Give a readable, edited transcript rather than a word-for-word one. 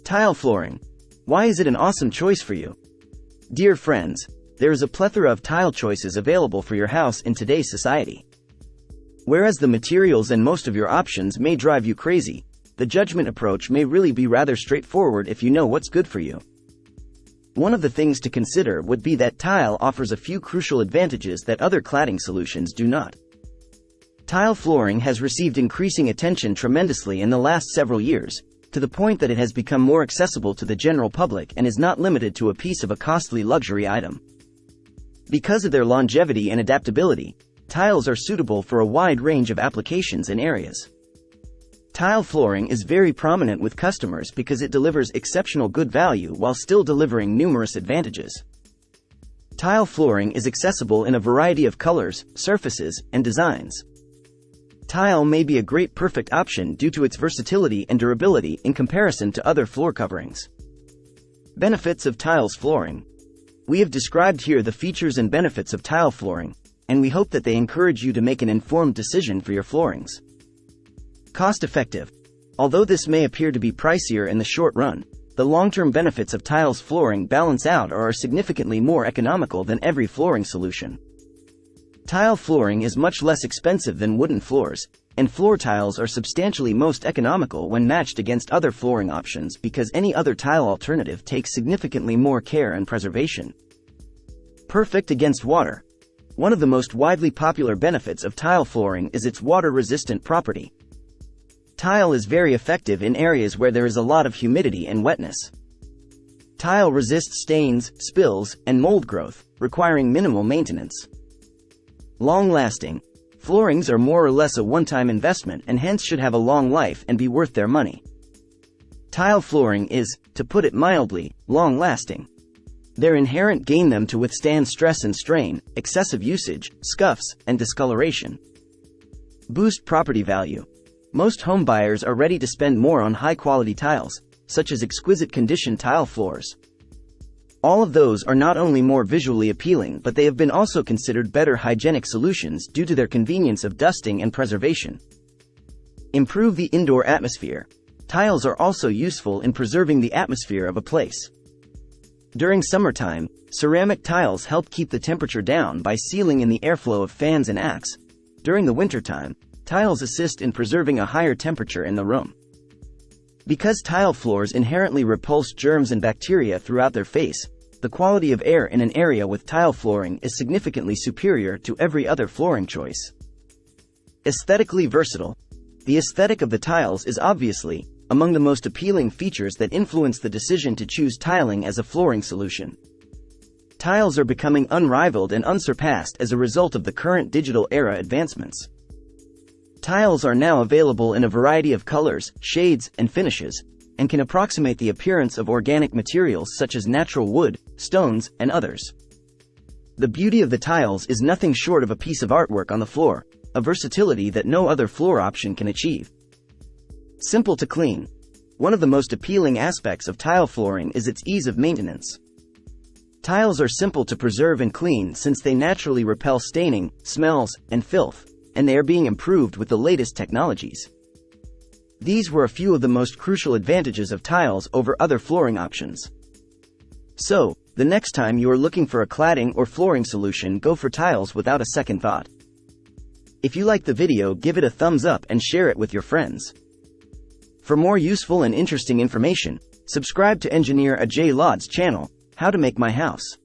Tile flooring. Why is it an awesome choice for you? Dear friends, there is a plethora of tile choices available for your house in today's society. Whereas the materials and most of your options may drive you crazy, the judgment approach may really be rather straightforward if you know what's good for you. One of the things to consider would be that tile offers a few crucial advantages that other cladding solutions do not. Tile flooring has received increasing attention tremendously in the last several years, to the point that it has become more accessible to the general public and is not limited to a piece of a costly luxury item. Because of their longevity and adaptability, tiles are suitable for a wide range of applications and areas. Tile flooring is very prominent with customers because it delivers exceptional good value while still delivering numerous advantages. Tile flooring is accessible in a variety of colors, surfaces, and designs. Tile may be a great perfect option due to its versatility and durability in comparison to other floor coverings. Benefits of tiles flooring. We have described here the features and benefits of tile flooring, and we hope that they encourage you to make an informed decision for your floorings. Cost-effective. Although this may appear to be pricier in the short run, the long-term benefits of tiles flooring balance out or are significantly more economical than every flooring solution. Tile flooring is much less expensive than wooden floors, and floor tiles are substantially most economical when matched against other flooring options because any other tile alternative takes significantly more care and preservation. Perfect against water. One of the most widely popular benefits of tile flooring is its water-resistant property. Tile is very effective in areas where there is a lot of humidity and wetness. Tile resists stains, spills, and mold growth, requiring minimal maintenance. Long-lasting. Floorings are more or less a one-time investment and hence should have a long life and be worth their money. Tile flooring is, to put it mildly, long-lasting. Their inherent gain them to withstand stress and strain, excessive usage, scuffs, and discoloration. Boost property value. Most home buyers are ready to spend more on high-quality tiles, such as exquisite condition tile floors. All of those are not only more visually appealing but they have been also considered better hygienic solutions due to their convenience of dusting and preservation. Improve the indoor atmosphere. Tiles are also useful in preserving the atmosphere of a place. During summertime, ceramic tiles help keep the temperature down by sealing in the airflow of fans and acts. During the wintertime, tiles assist in preserving a higher temperature in the room. Because tile floors inherently repulse germs and bacteria throughout their face, the quality of air in an area with tile flooring is significantly superior to every other flooring choice. Aesthetically versatile. The aesthetic of the tiles is obviously among the most appealing features that influence the decision to choose tiling as a flooring solution. Tiles are becoming unrivaled and unsurpassed as a result of the current digital era advancements. Tiles are now available in a variety of colors, shades, and finishes, and can approximate the appearance of organic materials such as natural wood, stones, and others. The beauty of the tiles is nothing short of a piece of artwork on the floor, a versatility that no other floor option can achieve. Simple to clean. One of the most appealing aspects of tile flooring is its ease of maintenance. Tiles are simple to preserve and clean since they naturally repel staining, smells, and filth, and they are being improved with the latest technologies. These were a few of the most crucial advantages of tiles over other flooring options. So, the next time you are looking for a cladding or flooring solution, go for tiles without a second thought. If you liked the video, give it a thumbs up and share it with your friends. For more useful and interesting information, subscribe to Engineer Ajay Lod's channel, How to Make My House.